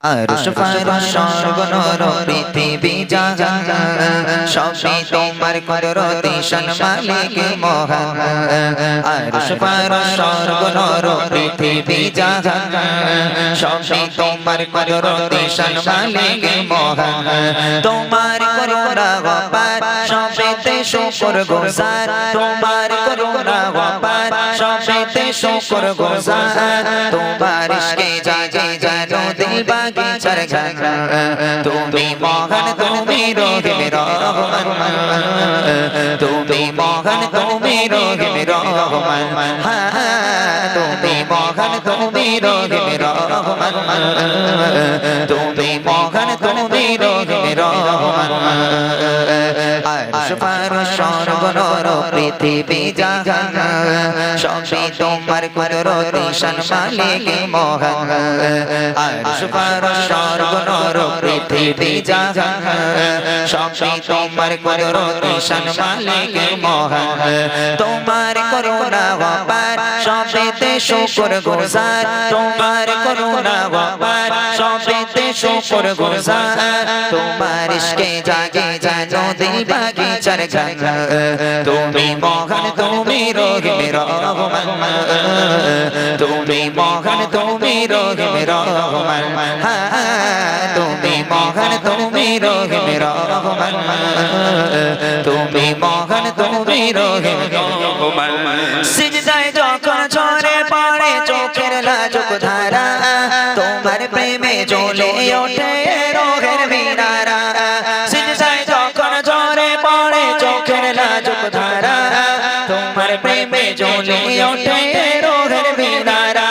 আরশ ফারশ স্বর্গ নর পৃথিবী জাহান সবই তোমার কুদরতি শান মালিক মহান আরশ ফারশ স্বর্গ নর পৃথিবী জাহান সবই তোমার কুদরতি শান মালিক মহান তোমার করুণা অপার সবেতে শুকর গুজার তোমার করুণা অপার সবেতে শুকর গুজার তোমার ইশকে জাগে জানো দিল বাগিচার গান তুমি মহান তুমি রহিম রহমান তুমি মহান তুমি রহিম রহমান তুমি মহান তুমি রহিম রহমান তুমি মহান তুমি রহিম রহমান আরশ ফারশ স্বর্গ নর পৃথিবী জাহান সবই তোমার কুদরতি শান মালিক মহান আরশ ফারশ স্বর্গ নর পৃথিবী জাহান সবই তোমার কুদরতি শান মালিক মহান তোমার করুণা অপার সবেতে শুকর গুজার তোমার করুণা অপার সবেতে শুকর গুজার তোমার ইশকে জাগে জানো দিল বাগিচার গান তুমি মহান তুমি রহিম রহমান তুমি মহান তুমি রহিম রহমান তুমি মহান তুমি রহিম রহমান তুমি মহান তুমি রহিম রহমান সিজদায় যখন ঝরে পড়ে চোখের লাজুক ধারা তোমার প্রেমে জ্বলে ওঠে রোগের মিনারা সিজদায় যখন ঝরে পড়ে চোখের লাজুক ধারা তোমার প্রেমে জ্বলে ওঠে রোগের মিনারা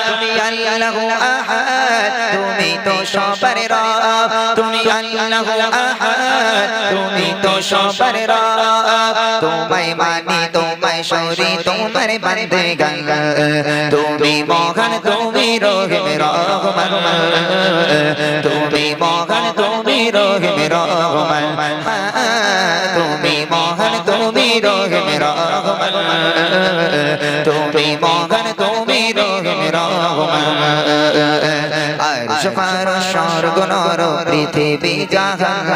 তুমি আল্লাহু আহাদ তুমি তো সবার রব তুমি আল্লাহু আহাদ তুমি তো সবার রব তোমায় মানি তোমায় সরি তোমার বান্দেগান তুমি মহান তুমি রহিম রহমান তুমি মহান তুমি রহিম রহমান তুমি মহান তুমি রহিম রহমান তুমি মহান তুমি রহিম রহমান আরশ ফারশ স্বর্গ নর পৃথিবী জাহান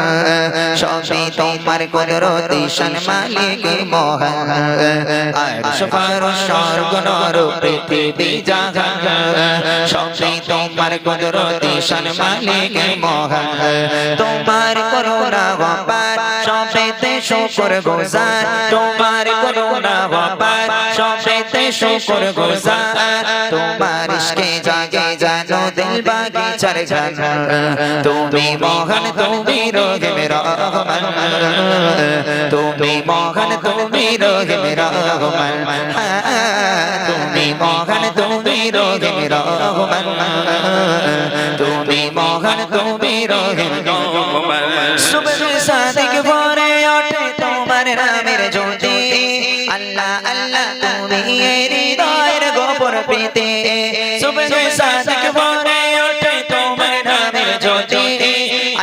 সবই তোমার কুদরতি শান মালিক মহান আরশ ফারশ স্বর্গ নর পৃথিবী জাহান সবই তোমার কুদরতি শান মালিক মহান তোমার করুণা অপার সবেতে শুকর গুজার তোমার করুণা অপার সবেতে শুকর গুজার তোমার ইশকে জাগে জানো দিল বাগিচার গান তুমি মহান তুমি রহিম রহমান তুমি মহান তুমি রহিম রহমান তুমি মহান তুমি রহিম রহমান তুমি মহান তুমি রহিম রহমান সুবহ সাদিক ভরে ওঠে তোমার নামের জ্যোতি আল্লাহ আল্লাহ তুমি হৃদয়ের গোপন প্রীতি সুবহ সাদিক ভরে ওঠে তোমার নামের জ্যোতি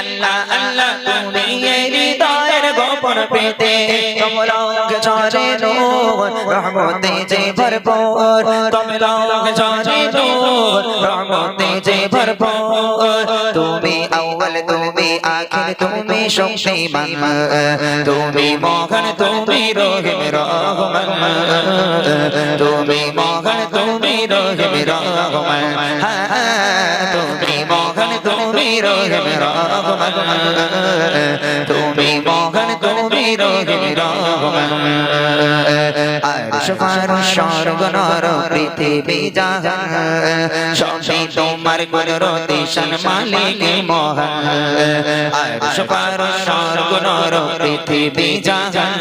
আল্লাহ আল্লাহ তুমি হৃদয়ের গোপন প্রীতি কমলক ঝরে নূর রহমতে যে ভরপুর কমলক ঝরে নূর রহমতে যে ভরপুর তুমি আউয়াল তুমি আখির তুমি শক্তিমান তুমি মহান তুমি রহিম রহমান তুমি মহান তুমি রহিম রহমান তুমি মহান তুমি রহিম রহমান তুমি মহান তুমি রহিম রহমান আরশ ফারশ স্বর্গ নর পৃথিবী জাহান সবই তোমার কুদরতি শান মালিক মহান আরশ ফারশ স্বর্গ নর পৃথিবী জাহান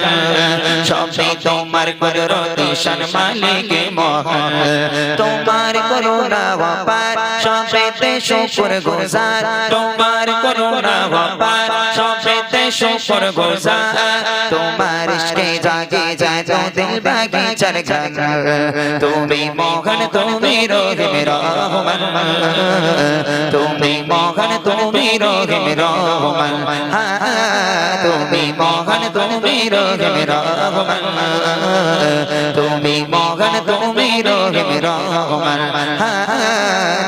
সবই তোমার কুদরতি শান মালিক মহান তোমার করুণা অপার সবেতে শুকর গুজার তোমার করুণা অপার সবেতে শুকর গুজার তোমার ইশকে জাগে জানো দিল বাগিচার গান তুমি মহান তুমি রহিম রহমান তুমি মহান তুমি রহিম রহমান তুমি মহান তুমি রহিম রহমান তুমি মহান তুমি রহিম রহমান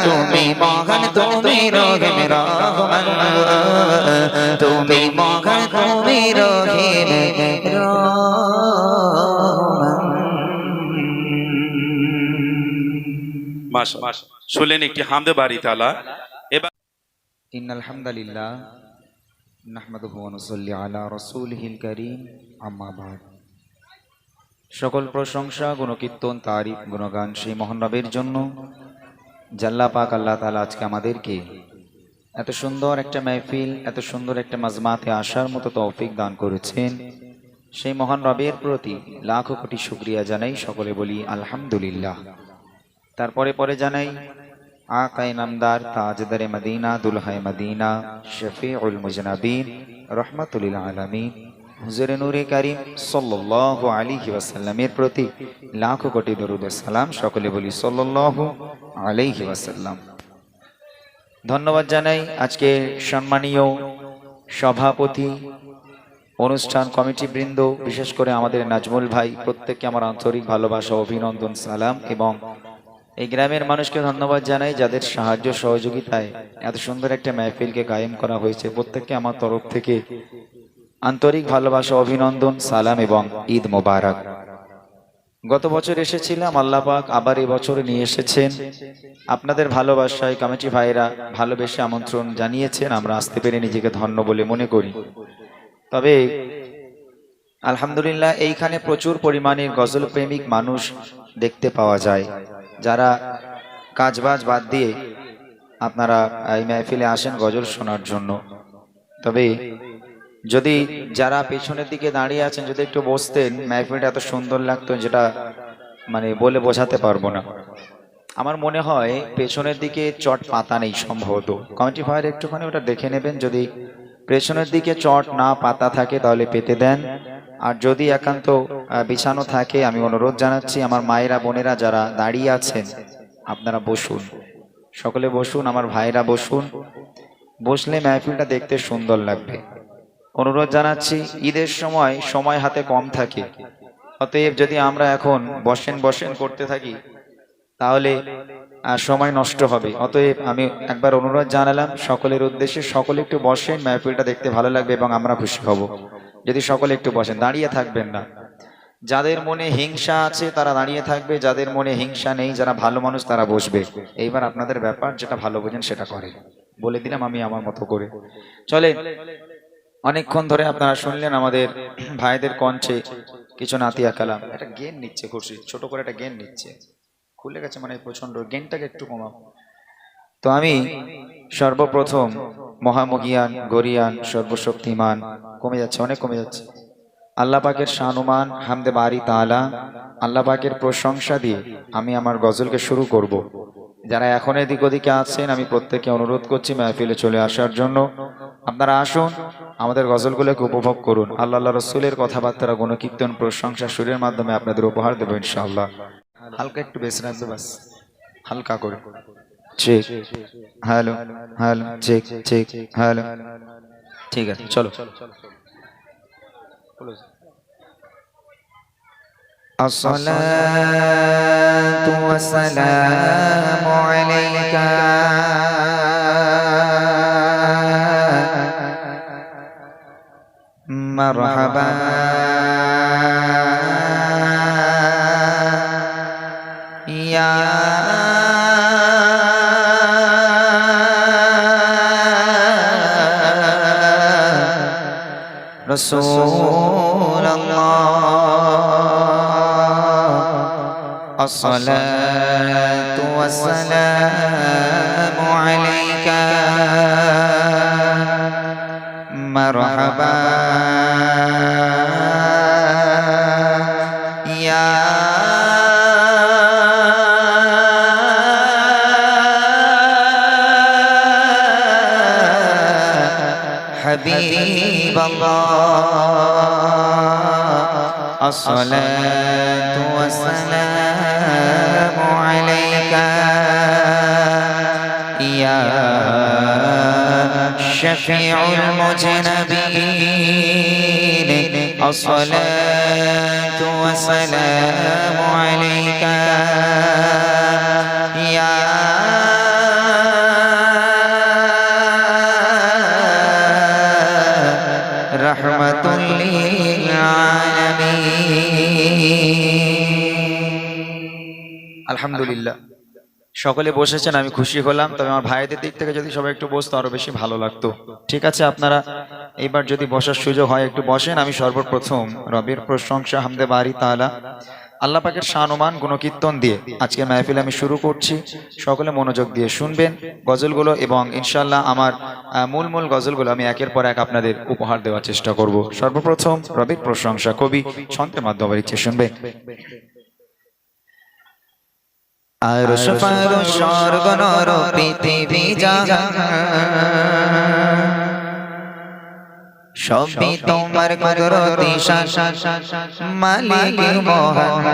তুমি মহান তুমি তুমি রহিম রহমান, তুমি মহান তুমি রহিম মাশাআল্লাহ। শুনলেন একটি হামদে বাড়ি তাআলা। এবার ইন্নাল হামদালিল্লাহ নাহমাদুহু ওয়া নুসাল্লি আলা রাসূলিহিল কারীম, আম্মা বা'দ। সকল প্রশংসা গুণকীর্তন তারিফ গুণগান সেই মহান রবের জন্য, জাল্লা পাক আল্লাহ তাআলা আজকে আমাদেরকে এত সুন্দর একটা মাহফিল, এত সুন্দর একটা মাজমাতে আসার মতো তৌফিক দান করেছেন। সেই মহান রবের প্রতি লাখো কোটি শুকরিয়া জানাই, সকলে বলি আলহামদুলিল্লাহ। তারপরে পরে জানাই আকায়ে নামদার তাজদারে মদিনা দুলহায়ে মদিনা শফিউল মুজনাবিন রহমাতুল লিল আলামিন হুজুরে নূরে কারীম সাল্লাল্লাহু আলাইহি ওয়াসাল্লামের প্রতি লাখো কোটি দরুদ ও সালাম, সকলে বলি সাল্লাল্লাহু আলাইহি ওয়াসাল্লাম। ধন্যবাদ জানাই আজকে সম্মানীয় সভাপতি, অনুষ্ঠান কমিটি বৃন্দ, বিশেষ করে আমাদের নাজমুল ভাই, প্রত্যেককে আমার আন্তরিক ভালোবাসা, অভিনন্দন, সালাম। এবং এই গ্রামের মানুষকে ধন্যবাদ জানাই যাদের সাহায্য সহযোগিতায় এত সুন্দর একটা মাহফিলকে কায়েম করা হয়েছে। প্রত্যেককে আমার তরফ থেকে আন্তরিক ভালোবাসা, অভিনন্দন, সালাম এবং ঈদ মোবারক। গত বছর এসেছিলাম, আল্লাহ পাক আবার এই বছর নিয়ে এসেছেন। আপনাদের ভালোবাসায় কমিটি ভাইরা ভালোবেসে আমন্ত্রণ জানিয়েছেন, আমরা আসতে পেরে নিজেকে ধন্য বলে মনে করি। তবে আলহামদুলিল্লাহ এইখানে প্রচুর পরিমাণে গজল প্রেমিক মানুষ দেখতে পাওয়া যায়, যারা কাজবাজ বাদ দিয়ে আপনারা এই মাহফিলে আসেন গজল শোনার জন্য। তবে যদি যারা পেছনের দিকে দাঁড়িয়ে আছেন যদি একটু বসতেন, মাহফিলটা এত সুন্দর লাগতো যেটা মানে বলে বোঝাতে পারবো না। আমার মনে হয় পেছনের দিকে চট পাতা নেই সম্ভবত। কমিটি ভাইয়ের একটুখানি ওটা দেখে নেবেন, যদি পেছনের দিকে চট না পাতা থাকে তাহলে পেতে দেন। আর যদি একান্ত বিছানো থাকে, আমি অনুরোধ জানাচ্ছি আমার মায়েরা বোনেরা যারা দাঁড়িয়ে আছেন আপনারা বসুন, সকলে বসুন, আমার ভাইরা বসুন। বসলে মাহফিলটা দেখতে সুন্দর লাগবে। অনুরোধ জানাচ্ছি, ঈদের সময় হাতে কম থাকে, অতএব যদি আমরা এখন বসেন বসেন করতে থাকি তাহলে সময় নষ্ট হবে। অতএব আমি একবার অনুরোধ জানালাম সকলের উদ্দেশ্যে, সকলে একটু বসেন, মাহফিলটা দেখতে ভালো লাগবে এবং আমরা খুশি হব যদি সকলে একটু বসেন, দাঁড়িয়ে থাকবেন না। যাদের মনে হিংসা আছে তারা দাঁড়িয়ে থাকবে, যাদের মনে হিংসা নেই, যারা ভালো মানুষ তারা বসবে। এইবার আপনাদের ব্যাপার, যেটা ভালো বোঝেন সেটা করে বলে দিলাম আমি আমার মতো করে। চলে অনেকক্ষণ ধরে আপনারা শুনলেন আমাদের ভাইদের কণ্ঠে কিছু নাতিয়া কালাম। একটা গেন নিচ্ছে খুশি, ছোট করে একটা গেন নিচ্ছে, খুলে গেছে মানে প্রচন্ড, গেনটাকে একটু কমাও। তো আমি সর্বপ্রথম মহামহিয়ান গরিয়ান সর্বশক্তিমান, কমে যাচ্ছে, অনেক কমে যাচ্ছে, আল্লাহ পাকের শানুমান হামদে বারি তাআলা, আল্লাহ পাকের প্রশংসা দিয়ে আমি আমার গজলকে শুরু করব। যারা এখন এদিক ওদিকে আছেন আমি প্রত্যেককে অনুরোধ করছি মাহফিলে চলে আসার জন্য। আপনারা আসুন, আমাদের গজলগুলোকে উপভোগ করুন। আল্লাহ রসুলের কথাবার্তা গুণকীর্তন প্রশংসা সুরের মাধ্যমে আপনাদের উপহার দেবো ইনশাআল্লাহ। হালকা একটু বেশি রাখবে, বাস হালকা করে। Check, hello hello, check check, hello, ঠিক আছে চলো। আসসালাতু ওয়াসসালামু আলাইকা মারহাবা ইয়া রাসূলুল্লাহ, আসসালাতু ওয়াসসালামু আলাইকা মারহাবা ইয়া হাবিবাল্লাহ, আসসালাতু ওয়াসসালামু আলাইকা ইয়া শফিউল মুজনাবিন, আসসালাতু ওয়াসসালামু আলাইকা ইয়া রাহমাতুল লিল আলামিন। আলহামদুলিল্লাহ, সকলে বসেছেন, আমি খুশি হলাম। তবে আমার ভাইদের দিক থেকে যদি সবাই একটু বসতো আরো বেশি ভালো লাগতো। ঠিক আছে, আপনারা এইবার যদি বসার সুযোগ হয় একটু বসেন। আমি সর্বপ্রথম রবের প্রশংসা হামদে বারি তাআলা আল্লাহ পাকের শানমান গুণকীর্তন দিয়ে আজকে মাহফিল আমি শুরু করছি। সকলে মনোযোগ দিয়ে শুনবেন গজলগুলো, এবং ইনশাআল্লাহ আমার মূল গজলগুলো আমি একের পর এক আপনাদের উপহার দেওয়ার চেষ্টা করব। সর্বপ্রথম রবের প্রশংসা কবি ছন্দের মাধ্যমে ইচ্ছে শুনবেন। আরশ ফারশ স্বর্গ নর পৃথিবী জাহান সবই তোমার কুদরতি শান, মালিক মহান।